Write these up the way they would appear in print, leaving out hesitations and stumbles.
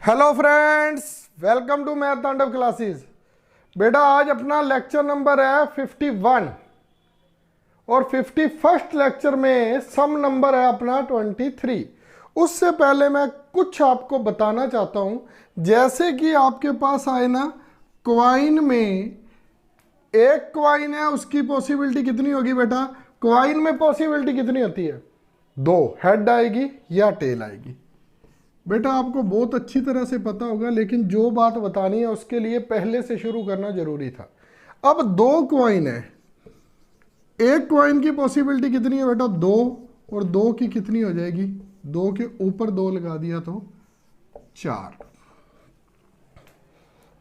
Hello friends, welcome to math Tandav classes. बेटा आज अपना लेक्चर नंबर है 51 और 51st लेक्चर में सम नंबर है अपना 23। उससे पहले मैं कुछ आपको बताना चाहता हूं। जैसे कि आपके पास आए ना, क्वाइन में एक क्वाइन है, उसकी पॉसिबिलिटी कितनी होगी बेटा? क्वाइन में पॉसिबिलिटी कितनी होती है? दो, हेड आएगी या टेल आएगी। बेटा आपको बहुत अच्छी तरह से पता होगा, लेकिन जो बात बतानी है उसके लिए पहले से शुरू करना जरूरी था। अब दो क्वाइन है, एक क्वाइन की पॉसिबिलिटी कितनी है बेटा? दो, और दो की कितनी हो जाएगी? दो के ऊपर दो लगा दिया तो चार।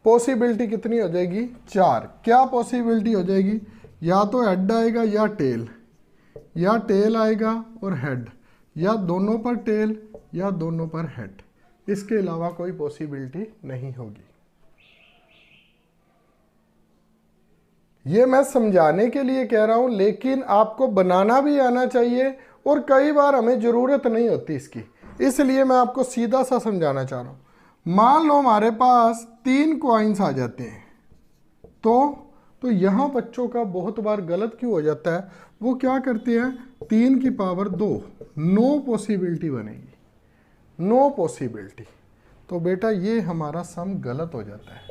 पॉसिबिलिटी कितनी हो जाएगी? चार। क्या पॉसिबिलिटी हो जाएगी? या तो हेड आएगा या टेल, या टेल आएगा और हेड, या दोनों पर टेल या दोनों पर हेड। इसके अलावा कोई पॉसिबिलिटी नहीं होगी। ये मैं समझाने के लिए कह रहा हूं, लेकिन आपको बनाना भी आना चाहिए और कई बार हमें जरूरत नहीं होती इसकी, इसलिए मैं आपको सीधा सा समझाना चाह रहा हूं। मान लो हमारे पास तीन क्वाइंस आ जाते हैं, तो यहां बच्चों का बहुत बार गलत क्यों हो जाता है? वो क्या करते हैं, 3 की पावर 2, नो पॉसिबिलिटी बनेगी, नो पॉसिबिलिटी। तो बेटा ये हमारा सम गलत हो जाता है।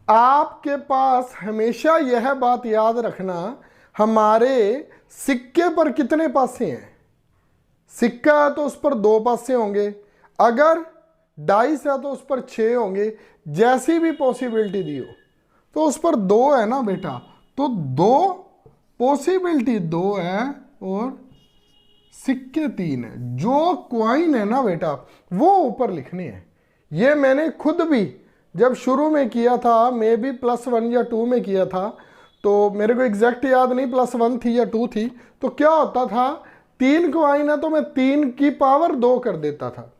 आपके पास हमेशा यह बात याद रखना, हमारे सिक्के पर कितने पासे हैं? सिक्का है तो उस पर 2 पासे होंगे, अगर डाइस है तो उस पर 6 होंगे। जैसी भी पॉसिबिलिटी दी हो तो उस पर 2 है ना बेटा, तो 2 पॉसिबिलिटी 2 है और सिक्के 3 है। जो क्वाइन है ना बेटा वो ऊपर लिखनी है। ये मैंने खुद भी जब शुरू में किया था, मे भी +1 या 2 में किया था, तो मेरे को एग्जैक्ट याद नहीं +1 थी या 2 थी। तो क्या होता था, 3 क्वाइन है तो मैं 3 की पावर 2 कर देता था।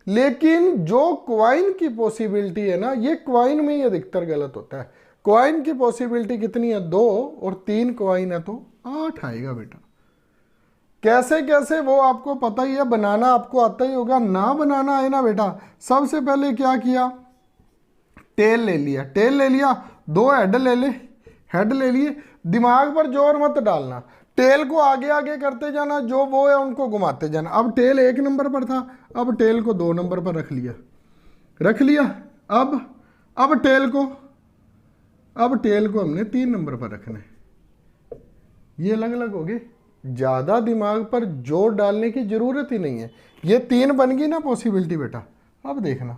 लेकिन जो क्वाइन की पॉसिबिलिटी है ना, ये क्वाइन में ही अधिकतर गलत होता है। क्वाइन की पॉसिबिलिटी कितनी है? 2, और 3 क्वाइन है तो 8 आएगा बेटा। कैसे कैसे वो आपको पता ही है, बनाना आपको आता ही होगा। ना बनाना है ना बेटा, सबसे पहले क्या किया, टेल ले लिया, टेल ले लिया, 2 हेड ले ले, हेड ले लिए। दिमाग पर जोर मत डालना, टेल को आगे आगे करते जाना, जो वो है उनको घुमाते जाना। अब टेल 1 नंबर पर था, अब टेल को 2 नंबर पर रख लिया, रख लिया। अब टेल को, अब टेल को हमने 3 नंबर पर रखना है। ये अलग अलग हो गए, ज़्यादा दिमाग पर जोर डालने की ज़रूरत ही नहीं है। ये 3 बन गई ना पॉसिबिलिटी बेटा। अब देखना,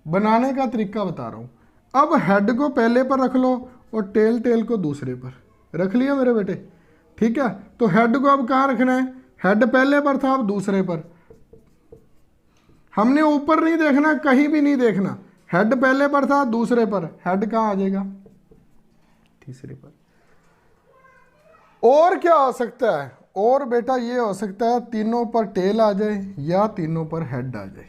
बनाने का तरीका बता रहा हूँ। अब हेड को पहले पर रख लो और टेल को दूसरे पर रख लिया मेरे बेटे, ठीक है। तो हेड को अब कहाँ रखना है? हेड पहले पर था, अब दूसरे पर। हमने ऊपर नहीं देखना, कहीं भी नहीं देखना। हेड पहले पर था, दूसरे पर, हेड कहाँ आ जाएगा? तीसरे पर। और क्या हो सकता है? और बेटा ये हो सकता है तीनों पर टेल आ जाए या तीनों पर हेड आ जाए।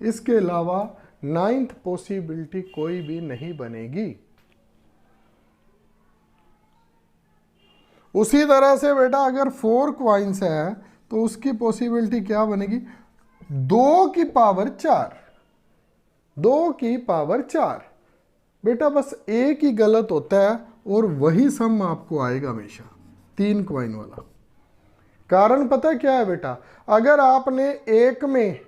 इसके अलावा 9th पॉसिबिलिटी कोई भी नहीं बनेगी। उसी तरह से बेटा अगर 4 क्वाइंस है तो उसकी पॉसिबिलिटी क्या बनेगी? 2 की पावर 4, 2 की पावर 4। बेटा बस एक ही गलत होता है और वही सम आपको आएगा हमेशा, 3 क्वाइन वाला। कारण पता क्या है बेटा, अगर आपने एक में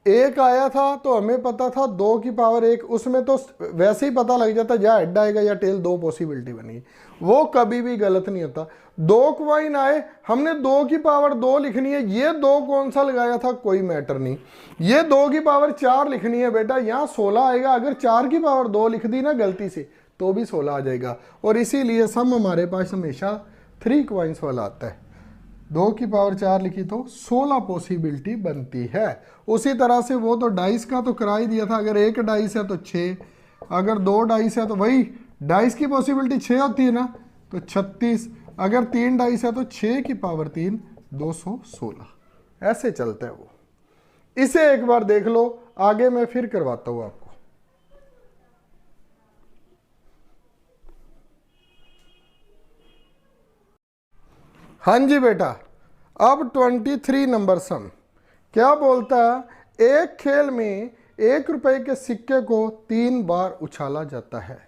एक आया था तो हमें पता था 2 की पावर 1, उसमें तो वैसे ही पता लग जाता या हेड आएगा या टेल, 2 पॉसिबिलिटी बनी। वो कभी भी गलत नहीं होता। 2 क्वाइन आए, हमने 2 की पावर 2 लिखनी है। ये 2 कौन सा लगाया था कोई मैटर नहीं, ये 2 की पावर 4 लिखनी है बेटा। यहाँ 16 आएगा, अगर 4 की पावर 2 लिख दी ना गलती से तो भी 16 आ जाएगा। और इसीलिए सम हमारे पास हमेशा 3 क्वाइंस वाला आता है। 2 की पावर 4 लिखी तो 16 पॉसिबिलिटी बनती है। उसी तरह से वो तो डाइस का तो करा ही दिया था, अगर 1 डाइस है तो 6, अगर 2 डाइस है तो वही डाइस की पॉसिबिलिटी 6 होती है ना, तो 36, अगर 3 डाइस है तो 6 की पावर 3, 216। ऐसे चलता है वो। इसे एक बार देख लो, आगे मैं फिर करवाता हूं आपको। हाँ जी बेटा, अब 23 नंबर सम क्या बोलता है? एक खेल में 1 रुपए के सिक्के को 3 बार उछाला जाता है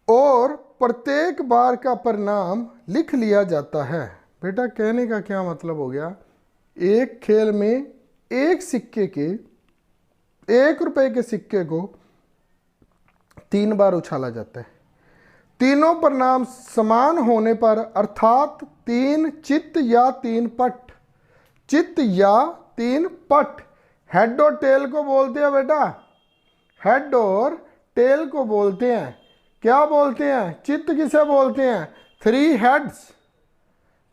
और प्रत्येक बार का परिणाम लिख लिया जाता है। बेटा कहने का क्या मतलब हो गया, एक खेल में एक सिक्के के 1 रुपए के सिक्के को 3 बार उछाला जाता है। तीनों परिणाम समान होने पर अर्थात 3 चित्त या 3 पट, चित्त या 3 पट, हेड और टेल को बोलते हैं बेटा, हेड और टेल को बोलते हैं, क्या बोलते हैं, चित्त किसे बोलते हैं, 3 हेड्स,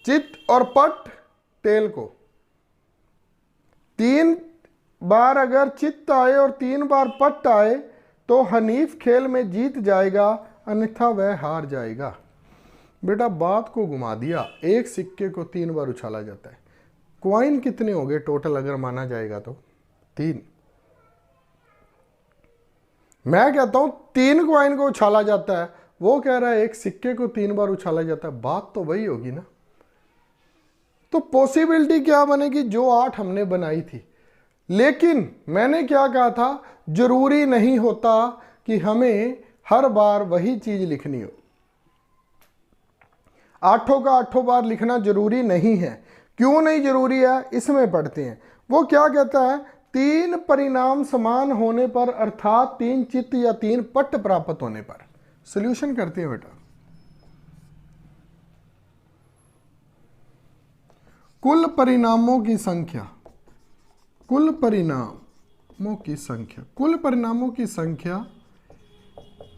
चित्त और पट टेल को। 3 बार अगर चित्त आए और 3 बार पट आए तो हनीफ खेल में जीत जाएगा, अन्यथा वह हार जाएगा। बेटा बात को घुमा दिया, एक सिक्के को 3 बार उछाला जाता है। क्वाइन कितने हो गए टोटल अगर माना जाएगा तो 3। मैं कहता हूं 3 क्वाइन को उछाला जाता है, वो कह रहा है एक सिक्के को 3 बार उछाला जाता है, बात तो वही होगी ना। तो पॉसिबिलिटी क्या बनेगी, जो 8 हमने बनाई थी। लेकिन मैंने क्या कहा था, जरूरी नहीं होता कि हमें हर बार वही चीज लिखनी हो, 8 का 8 बार लिखना जरूरी नहीं है। क्यों नहीं जरूरी है, इसमें पढ़ते हैं। वो क्या कहता है, 3 परिणाम समान होने पर अर्थात 3 चित्त या 3 पट प्राप्त होने पर। सॉल्यूशन करते हैं बेटा। कुल परिणामों की संख्या, कुल परिणामों की संख्या, कुल परिणामों की संख्या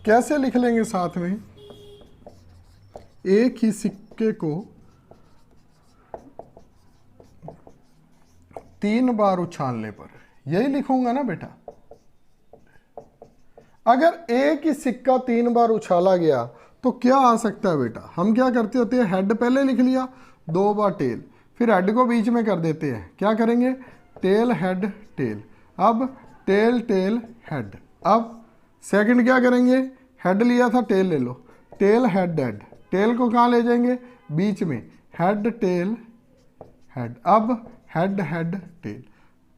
कैसे लिख लेंगे साथ में, एक ही सिक्के को 3 बार उछालने पर, यही लिखूंगा ना बेटा। अगर एक ही सिक्का 3 बार उछाला गया तो क्या आ सकता है बेटा, हम क्या करते होते हैं, हेड पहले लिख लिया, 2 बार टेल, फिर हेड को बीच में कर देते हैं, क्या करेंगे, टेल हेड टेल, अब टेल टेल हेड। अब सेकंड क्या करेंगे, हेड लिया था टेल ले लो, टेल हेड हेड, टेल को कहाँ ले जाएंगे, बीच में, हेड टेल हेड, अब हेड हेड टेल।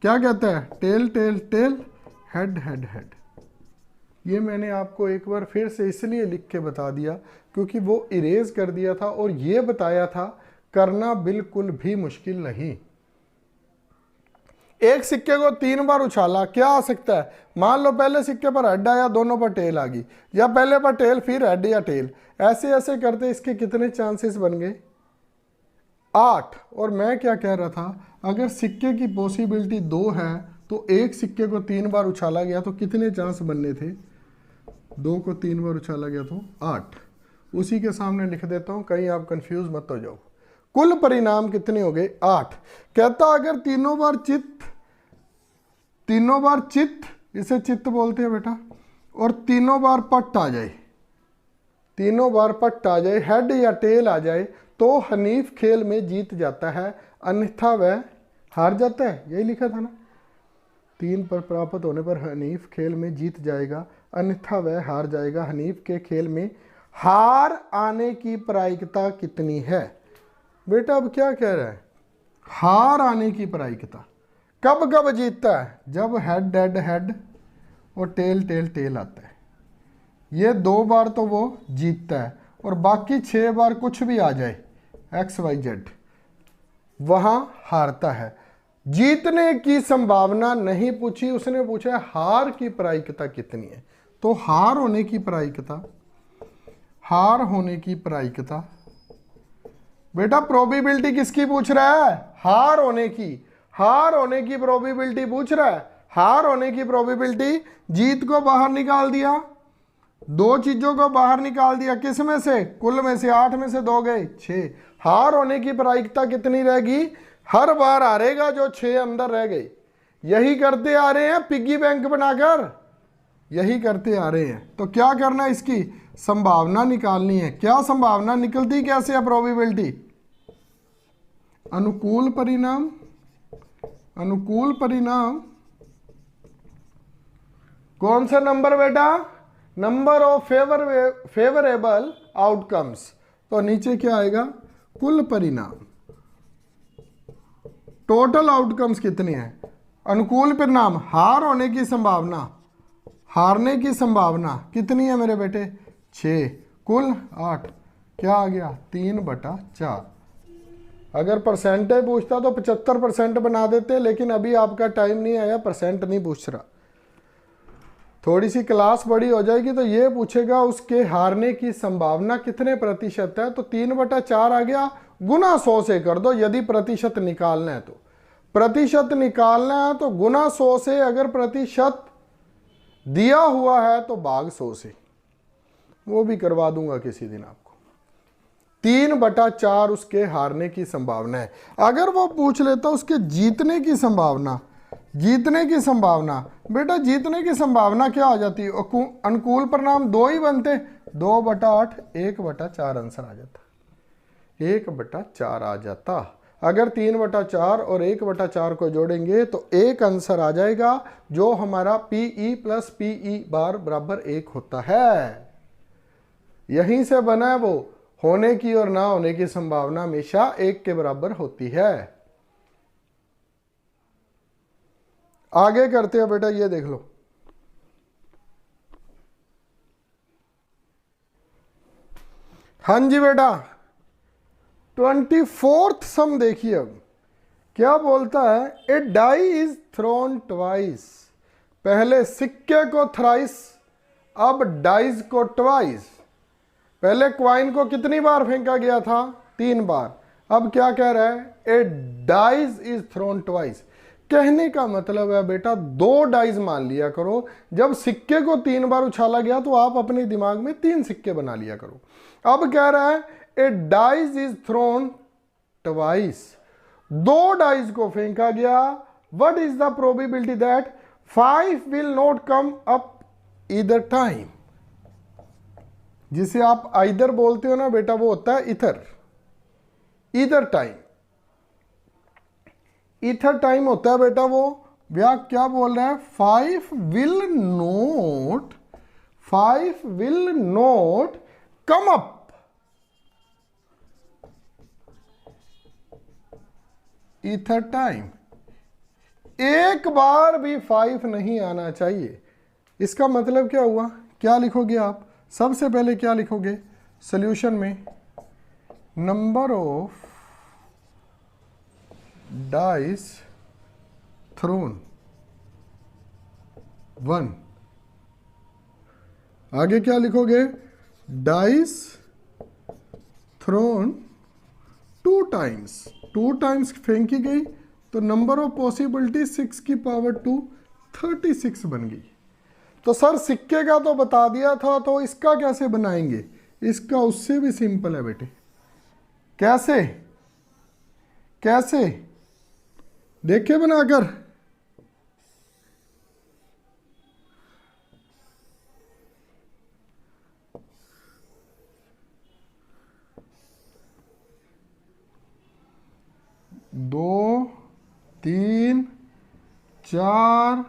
क्या कहता है, tail tail tail, head head head. ये मैंने आपको एक बार फिर से इसलिए लिख के बता दिया क्योंकि वो इरेज कर दिया था और ये बताया था करना बिल्कुल भी मुश्किल नहीं। एक सिक्के को 3 बार उछाला, क्या आ सकता है, मान लो पहले सिक्के पर हेड आया, दोनों पर टेल आ गई, या पहले पर टेल फिर हेड या टेल, ऐसे ऐसे करते इसके कितने चांसेस बन गए, 8। और मैं क्या कह रहा था, अगर सिक्के की पॉसिबिलिटी 2 है तो एक सिक्के को 3 बार उछाला गया तो कितने चांस बनने थे, 2 को 3 बार उछाला गया तो 8। उसी के सामने लिख देता हूं, कहीं आप कंफ्यूज मत हो जाओ। कुल परिणाम कितने हो गए, 8। कहता अगर तीनों बार चित्त, इसे चित्त बोलते हैं बेटा, और तीनों बार पट आ जाए, तीनों बार पट आ जाए, हेड या टेल आ जाए, तो हनीफ खेल में जीत जाता है, अन्यथा वह हार जाता है। यही लिखा था ना, 3 पर प्राप्त होने पर हनीफ खेल में जीत जाएगा, अन्यथा वह हार जाएगा। हनीफ के खेल में हार आने की प्रायिकता कितनी है, बेटा अब क्या कह रहा है, हार आने की प्रायिकता कब कब जीतता है, जब हेड हेड हेड और टेल टेल टेल आता है, ये 2 बार तो वो जीतता है, और बाकी 6 बार कुछ भी आ जाए XYZ, वहां हारता है। जीतने की संभावना नहीं पूछी, उसने पूछा हार की प्रायिकता कितनी है। तो हार होने की प्रायिकता, हार होने की प्रायिकता, बेटा प्रोबेबिलिटी किसकी पूछ रहा है, हार होने की, हार होने की प्रोबेबिलिटी पूछ रहा है। हार होने की प्रोबेबिलिटी, जीत को बाहर निकाल दिया, 2 चीजों को बाहर निकाल दिया, किस में से, कुल में से, 8 में से 2 गए, 6। हार होने की प्रायिकता कितनी रहेगी, हर बार हारेगा जो 6 अंदर रह गए। यही करते आ रहे हैं पिग्गी बैंक बनाकर, यही करते आ रहे हैं। तो क्या करना है, इसकी संभावना निकालनी है। क्या संभावना निकलती कैसे है, प्रोबेबिलिटी, अनुकूल परिणाम, अनुकूल परिणाम कौन सा नंबर बेटा, नंबर ऑफ फेवरेबल आउटकम्स। तो नीचे क्या आएगा, कुल परिणाम, टोटल आउटकम्स कितने हैं? अनुकूल परिणाम, हार होने की संभावना, हारने की संभावना कितनी है मेरे बेटे? 6, कुल 8, क्या आ गया? 3/4। अगर परसेंटेज पूछता तो 75% बना देते, लेकिन अभी आपका टाइम नहीं आया, परसेंट नहीं पूछ रहा। थोड़ी सी क्लास बड़ी हो जाएगी तो ये पूछेगा उसके हारने की संभावना कितने प्रतिशत है, तो 3/4 आ गया, गुना 100 से कर दो यदि प्रतिशत निकालना है तो। प्रतिशत निकालना है तो गुना 100 से, अगर प्रतिशत दिया हुआ है तो भाग 100 से, वो भी करवा दूंगा किसी दिन आपको। 3/4 उसके हारने की संभावना है। अगर वो पूछ लेता उसके जीतने की संभावना, जीतने की संभावना, बेटा जीतने की संभावना क्या आ जाती है? अनुकूल परिणाम 2 ही बनते, 2/8, 1/4 आंसर आ जाता, 1/4 आ जाता। अगर 3/4 और 1/4 को जोड़ेंगे तो एक आंसर आ जाएगा, जो हमारा PE + PE बार बराबर 1 होता है। यहीं से बना है वो, होने की और ना होने की संभावना हमेशा 1 के बराबर होती है। आगे करते हैं बेटा, ये देख लो। हाँ जी बेटा, 24th सम देखिए। अब क्या बोलता है? ए डाई इज थ्रोन ट्वाइस। पहले सिक्के को थ्राइस, अब डाइज को ट्वाइस। पहले क्वाइन को कितनी बार फेंका गया था? 3 बार। अब क्या कह रहा है? A dies is thrown twice. कहने का मतलब है बेटा 2 डाइज मान लिया करो। जब सिक्के को 3 बार उछाला गया तो आप अपने दिमाग में 3 सिक्के बना लिया करो। अब कह रहा है a dies is thrown twice, 2 dies को फेंका गया। What is the probability that 5 will not come up either time? जिसे आप आइदर बोलते हो ना बेटा, वो होता है ether, either time. Ether time होता है बेटा वो। व्याक क्या बोल रहा है? 5 will not come up ether time. एक बार भी 5 नहीं आना चाहिए। इसका मतलब क्या हुआ? क्या लिखोगे आप? सबसे पहले क्या लिखोगे सॉल्यूशन में? Number of dice thrown 1। आगे क्या लिखोगे? Dice throne 2 times. 2 टाइम्स फेंकी गई तो नंबर ऑफ पॉसिबिलिटी 6 की पावर 2 36 बन गई। तो सर सिक्के का तो बता दिया था, तो इसका कैसे बनाएंगे? इसका उससे भी सिंपल है बेटे। कैसे कैसे देखिए बनाकर। दो, 3, 4,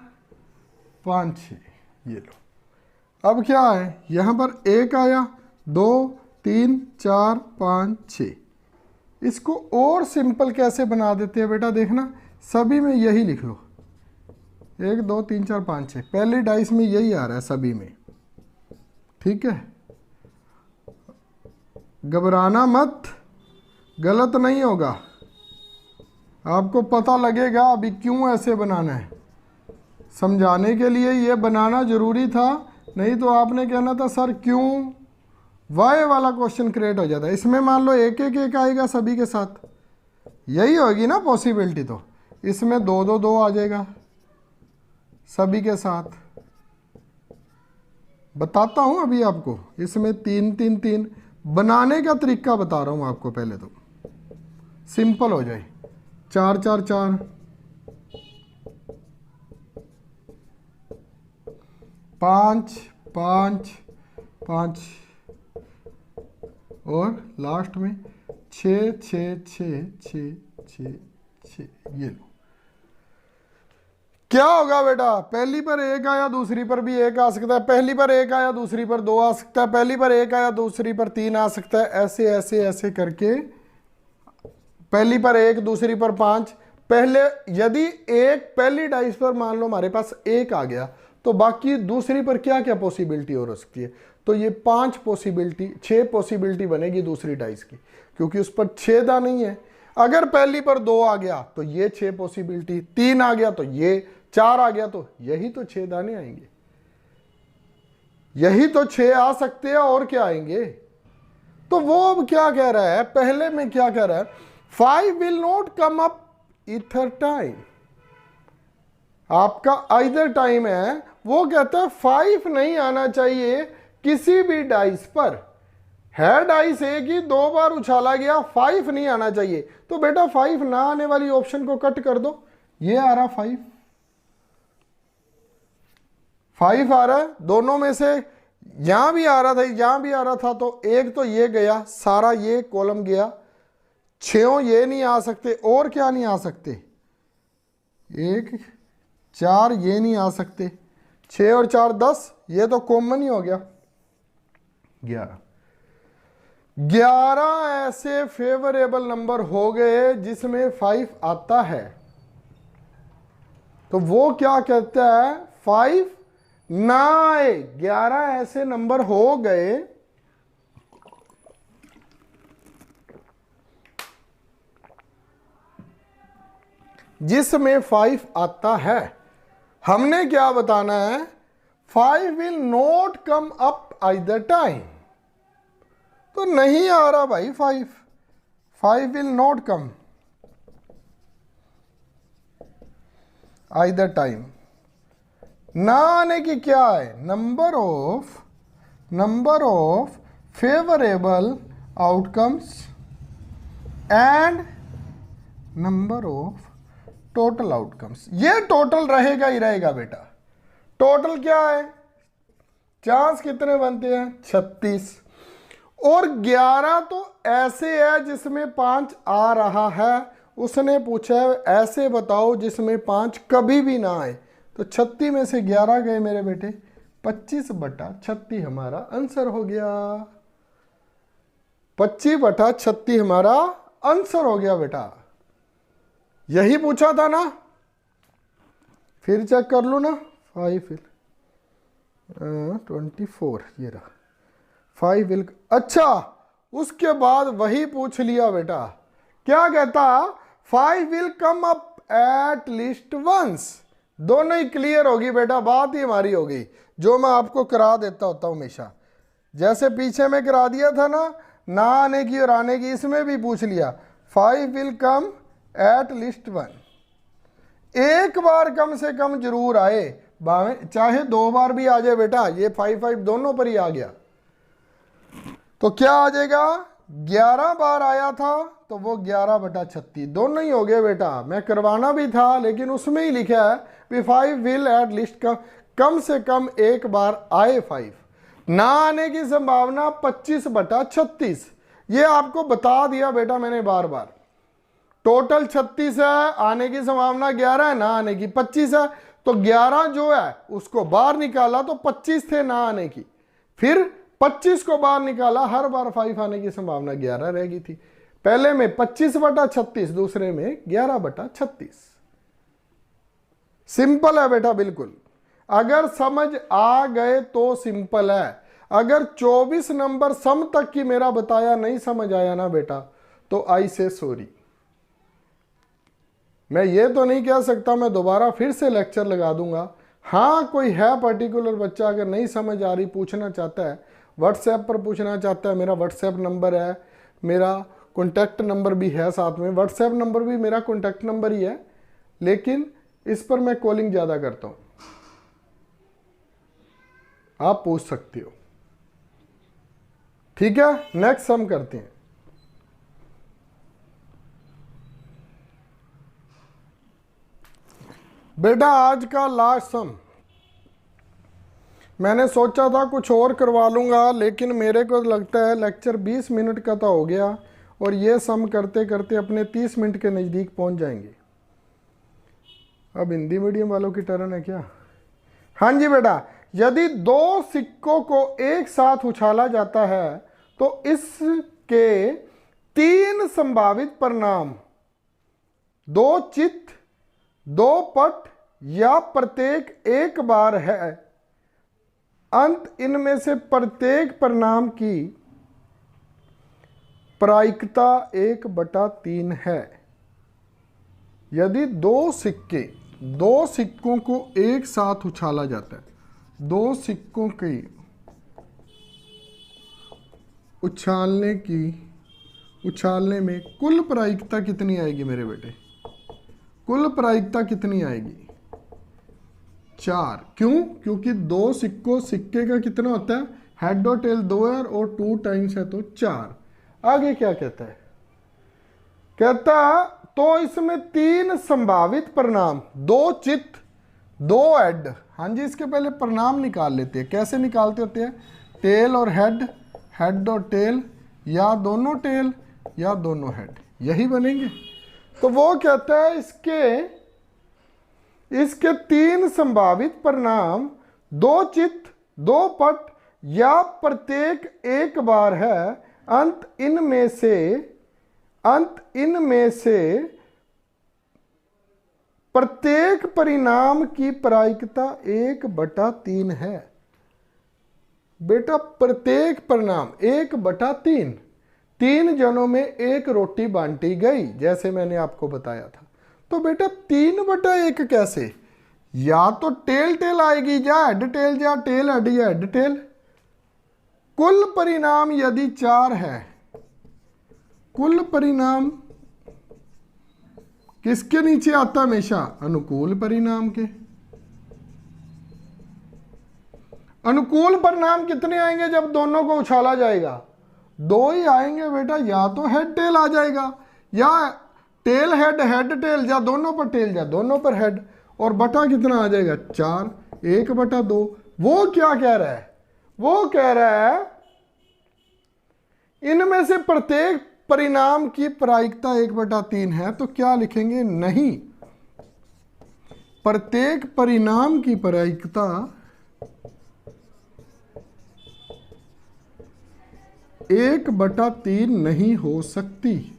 5, 6, ये लो। अब क्या है? यहां पर 1 आया, 2, 3, 4, 5, 6। इसको और सिंपल कैसे बना देते हैं बेटा? देखना, सभी में यही लिख लो, 1, 2, 3, 4, 5, 6। पहले डाइस में यही आ रहा है सभी में, ठीक है। घबराना मत, गलत नहीं होगा। आपको पता लगेगा अभी क्यों ऐसे बनाना है। समझाने के लिए ये बनाना जरूरी था, नहीं तो आपने कहना था सर क्यों, वाई वाला क्वेश्चन क्रिएट हो जाता है। इसमें मान लो 1, 1, 1 आएगा सभी के साथ, यही होगी ना पॉसिबिलिटी। तो इसमें 2, 2, 2 आ जाएगा सभी के साथ। बताता हूं अभी आपको, इसमें 3, 3, 3 बनाने का तरीका बता रहा हूं आपको। पहले तो सिंपल हो जाए, 4, 4, 4, 5, 5, 5 और लास्ट में 6, 6, 6, 6, 6, 6। ये लो, क्या होगा बेटा? पहली पर 1 आया, दूसरी पर भी 1 आ सकता है। पहली पर 1 आया, दूसरी पर 2 आ सकता है। पहली पर 1 आया, दूसरी पर 3 आ सकता है। ऐसे ऐसे ऐसे करके पहली पर 1, दूसरी पर 5, पहले यदि एक पहली डाइस पर मान लो हमारे पास एक आ गया, तो बाकी दूसरी पर क्या क्या पॉसिबिलिटी हो सकती है? तो ये 6 पॉसिबिलिटी बनेगी दूसरी डाइस की, क्योंकि उस पर 6 दाने नहीं है। अगर पहली पर 2 आ गया तो ये 6 पॉसिबिलिटी, 3 आ गया तो ये, 4 आ गया तो यही तो 6 दाने आएंगे, यही तो 6 आ सकते हैं, और क्या आएंगे? तो वो अब क्या कह रहा है, पहले में क्या कह रहा है, 5 will not come up ether time. आपका आइदर टाइम है, वो कहता है 5 नहीं आना चाहिए किसी भी डाइस पर। है डाइस एक ही, 2 बार उछाला गया, 5 नहीं आना चाहिए। तो बेटा 5 ना आने वाली ऑप्शन को कट कर दो, ये आ रहा 5 आ रहा है, दोनों में से यहां भी आ रहा था, यहां भी आ रहा था, तो एक तो ये गया, सारा ये कॉलम गया, 6 ये नहीं आ सकते, और क्या नहीं आ सकते, 1 4 ये नहीं आ सकते, 6 और 4 10, ये तो कॉमन ही हो गया, 11 ऐसे फेवरेबल नंबर हो गए जिसमें 5 आता है। तो वो क्या कहता है, 5 ना आए, 11 ऐसे नंबर हो गए जिसमें 5 आता है। हमने क्या बताना है, 5 will not come up either time. तो नहीं आ रहा भाई 5 will not come either time. ना आने की क्या है, number of favourable outcomes and number of total outcomes. ये टोटल रहेगा ही रहेगा बेटा। टोटल क्या है, चांस कितने बनते हैं, 36, और 11 तो ऐसे है जिसमें 5 आ रहा है। उसने पूछा है ऐसे बताओ जिसमें 5 कभी भी ना आए, तो 36 में से 11 गए मेरे बेटे, 25/36 हमारा आंसर हो गया। 25/36 हमारा आंसर हो गया बेटा। यही पूछा था ना, फिर चेक कर लो ना, 5 फिर 24 ये रहा, 5 विल, अच्छा उसके बाद वही पूछ लिया बेटा, क्या कहता, 5 will come up at least once. दोनों ही क्लियर होगी बेटा, बात ही हमारी हो गई, जो मैं आपको करा देता होता हूं हमेशा। जैसे पीछे में करा दिया था ना आने की और आने की, इसमें भी पूछ लिया 5 विल कम एट लीस्ट 1। एक बार कम से कम जरूर आए, चाहे 2 बार भी आ जाए बेटा, ये 5 दोनों पर ही आ गया। तो क्या आ जाएगा, 11 बार आया था तो वो 11/36 दोनों ही हो गए बेटा। मैं करवाना भी था लेकिन उसमें ही लिखा है कि 5 विल एट लीस्ट कम से कम एक बार आए 5। ना आने की संभावना 25/36, ये आपको बता दिया बेटा मैंने बार बार। टोटल 36 है, आने की संभावना 11 है, ना आने की 25 है। तो 11 जो है उसको बाहर निकाला तो 25 थे ना आने की, फिर 25 को बाहर निकाला, हर बार 5 आने की संभावना 11 रहेगी थी। पहले में 25/36, दूसरे में 11/36। सिंपल है बेटा बिल्कुल। अगर समझ आ गए तो सिंपल है। अगर 24 नंबर सम तक की मेरा बताया नहीं समझ आया ना बेटा, तो आई से सॉरी। मैं ये तो नहीं कह सकता मैं दोबारा फिर से लेक्चर लगा दूंगा। हाँ कोई है पर्टिकुलर बच्चा अगर नहीं समझ आ रही, पूछना चाहता है, व्हाट्सएप पर पूछना चाहता है, मेरा व्हाट्सएप नंबर है, मेरा कॉन्टैक्ट नंबर भी है साथ में। व्हाट्सएप नंबर भी मेरा कॉन्टैक्ट नंबर ही है, लेकिन इस पर मैं कॉलिंग ज़्यादा करता हूँ, आप पूछ सकते हो। ठीक है, नेक्स्ट सम करते हैं। बेटा आज का लास्ट सम, मैंने सोचा था कुछ और करवा लूँगा, लेकिन मेरे को लगता है लेक्चर 20 मिनट का तो हो गया और ये सम करते करते अपने 30 मिनट के नज़दीक पहुंच जाएंगे। अब हिंदी मीडियम वालों की टर्न है क्या? हाँ जी बेटा, यदि 2 सिक्कों को एक साथ उछाला जाता है तो इसके 3 संभावित परिणाम दो चित, दो पट या प्रत्येक एक बार है, अंत इनमें से प्रत्येक परिणाम की प्रायिकता 1/3 है। यदि दो सिक्कों को एक साथ उछाला जाता है, दो सिक्कों की उछालने में कुल प्रायिकता कितनी आएगी मेरे बेटे? कुल प्रायिकता कितनी आएगी? 4। क्यों? क्योंकि दो सिक्के का कितना होता है? हेड और टेल 2 है और 2 टाइम्स है तो 4। आगे क्या कहता है? कहता तो इसमें 3 संभावित परिणाम, 2 चित, 2 हेड। हाँ जी, इसके पहले परिणाम निकाल लेते हैं। कैसे निकालते होते हैं? टेल और हेड, हेड और टेल, या दोनों टेल या दोनों हेड, यही बनेंगे। तो वो कहता है इसके 3 संभावित परिणाम, 2 चित, 2 पट या प्रत्येक एक बार है, अंत इनमें से प्रत्येक परिणाम की प्रायिकता 1/3 है। बेटा प्रत्येक परिणाम 1/3, 3 जनों में एक रोटी बांटी गई, जैसे मैंने आपको बताया था। तो बेटा 3/1 कैसे? या तो टेल टेल आएगी, या हेड टेल, या टेल हेड, या हेड टेल। कुल परिणाम यदि 4 है, कुल परिणाम किसके नीचे आता हमेशा? अनुकूल परिणाम के। अनुकूल परिणाम कितने आएंगे जब दोनों को उछाला जाएगा? 2 ही आएंगे बेटा। या तो हेड टेल आ जाएगा, या टेल हेड, हेड टेल, या दोनों पर टेल, या दोनों पर हेड। और बटा कितना आ जाएगा? 4, 1/2। वो क्या कह रहा है? वो कह रहा है इनमें से प्रत्येक परिणाम की प्रायिकता 1/3 है। तो क्या लिखेंगे? नहीं, प्रत्येक परिणाम की प्रायिकता 1/3 नहीं हो सकती।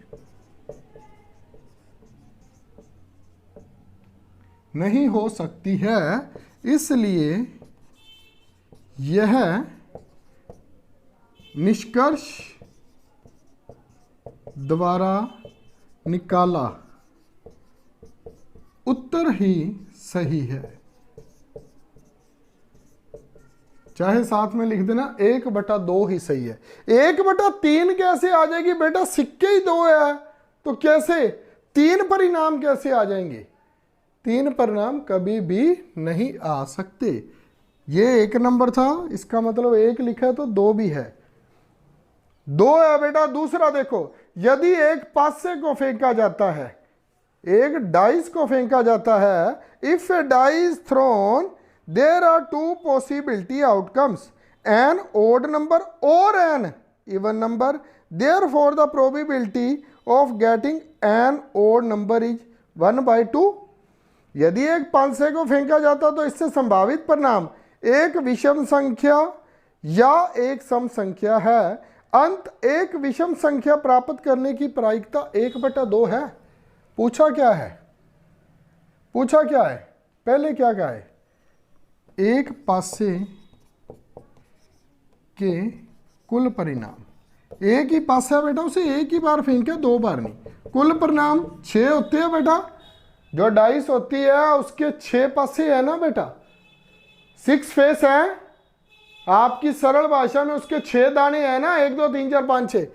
नहीं हो सकती है, इसलिए यह निष्कर्ष द्वारा निकाला उत्तर ही सही है। चाहे साथ में लिख देना 1/2 ही सही है। 1/3 कैसे आ जाएगी बेटा? सिक्के ही 2 है तो कैसे 3 परिणाम कैसे आ जाएंगे? 3 परिणाम कभी भी नहीं आ सकते। ये 1 नंबर था, इसका मतलब 1 लिखा है तो 2 भी है। 2 है बेटा। दूसरा देखो, यदि एक पासे को फेंका जाता है, एक डाइस को फेंका जाता है, if a dice thrown there are 2 possibility outcomes, an odd number और an even number, therefore the probability of getting an odd number is 1/2। यदि एक पांसे को फेंका जाता तो इससे संभावित परिणाम एक विषम संख्या या एक सम संख्या है। अंत एक विषम संख्या प्राप्त करने की प्रायिकता 1/2 है। पूछा क्या है? पूछा क्या है? पहले क्या कहा है? एक पासे के कुल परिणाम, एक ही पासा है बेटा, उसे एक ही बार फेंके, 2 बार नहीं। कुल परिणाम 6 होते हैं बेटा। जो डाइस होती है उसके 6 पासे है ना बेटा, 6 फेस है। आपकी सरल भाषा में उसके 6 दाने हैं ना, 1 2 3 4 5 6,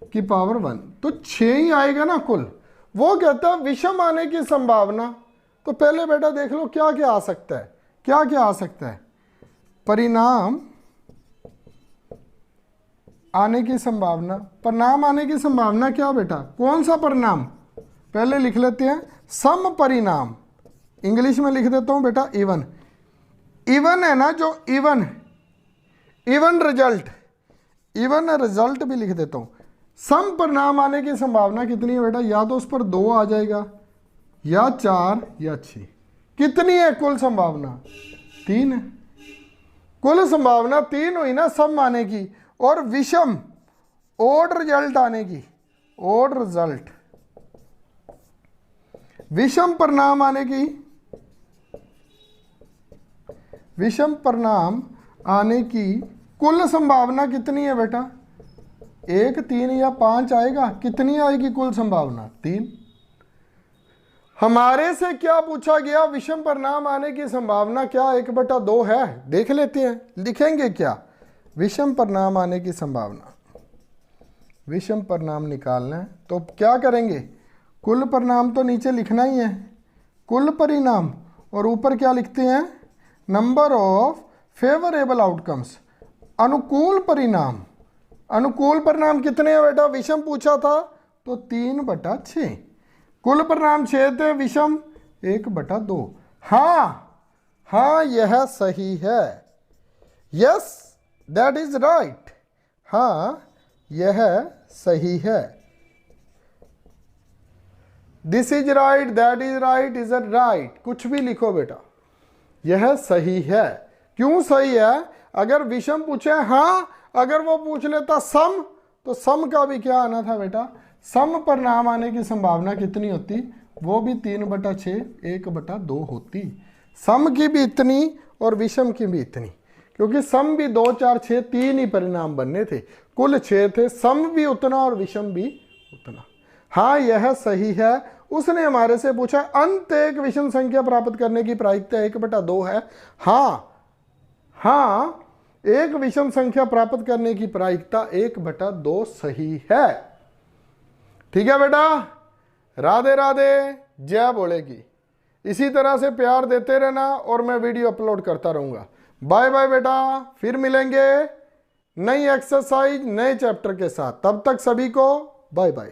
6⁻1, तो 6 ही आएगा ना कुल। वो कहता है विषम आने की संभावना। तो पहले बेटा देख लो क्या क्या आ सकता है। क्या क्या आ सकता है? परिणाम आने की संभावना। परिणाम आने की संभावना क्या बेटा? कौन सा परिणाम? पहले लिख लेते हैं सम परिणाम। इंग्लिश में लिख देता हूं बेटा इवन। इवन है ना, जो इवन रिजल्ट भी लिख देता हूं। सम परिणाम आने की संभावना कितनी है बेटा? या तो उस पर 2 आ जाएगा, या 4 या 6। कितनी है कुल संभावना? 3 है। कुल संभावना 3 हुई ना सम आने की, और विषम ओड रिजल्ट आने की। ओड रिजल्ट विषम परिणाम आने की कुल संभावना कितनी है बेटा? 1, 3 या 5 आएगा? कितनी आएगी कुल संभावना? 3। हमारे से क्या पूछा गया? विषम परिणाम आने की संभावना क्या 1/2 है? देख लेते हैं, लिखेंगे क्या? विषम परिणाम आने की संभावना, विषम परिणाम निकालना है तो क्या करेंगे? कुल परिणाम तो नीचे लिखना ही है, कुल परिणाम, और ऊपर क्या लिखते हैं? नंबर ऑफ फेवरेबल आउटकम्स, अनुकूल परिणाम। अनुकूल परिणाम कितने हैं बेटा? विषम पूछा था तो 3/6, कुल परिणाम 6 थे, विषम 1/2। हाँ, यह सही है। Yes, that is right. हाँ, यह सही है। This is right, that is right, is right, कुछ भी लिखो बेटा, यह सही है। क्यों सही है? अगर विषम पूछे, हाँ, अगर वो पूछ लेता सम, तो सम का भी क्या आना था बेटा? सम परिणाम आने की संभावना कितनी होती? वो भी 3/6, 1/2 होती। सम की भी इतनी और विषम की भी इतनी, क्योंकि सम भी 2, 4, 6 3 ही परिणाम बनने थे, कुल 6 थे, सम भी उतना और विषम भी उतना। हाँ, यह सही है। उसने हमारे से पूछा अंत एक विषम संख्या प्राप्त करने की प्रायिकता 1/2 है। हाँ, एक विषम संख्या प्राप्त करने की प्रायिकता 1/2 सही है। ठीक है बेटा, राधे राधे, जय बोलेगी। इसी तरह से प्यार देते रहना और मैं वीडियो अपलोड करता रहूंगा। बाय बाय बेटा, फिर मिलेंगे नई एक्सरसाइज नए चैप्टर के साथ। तब तक सभी को बाय बाय।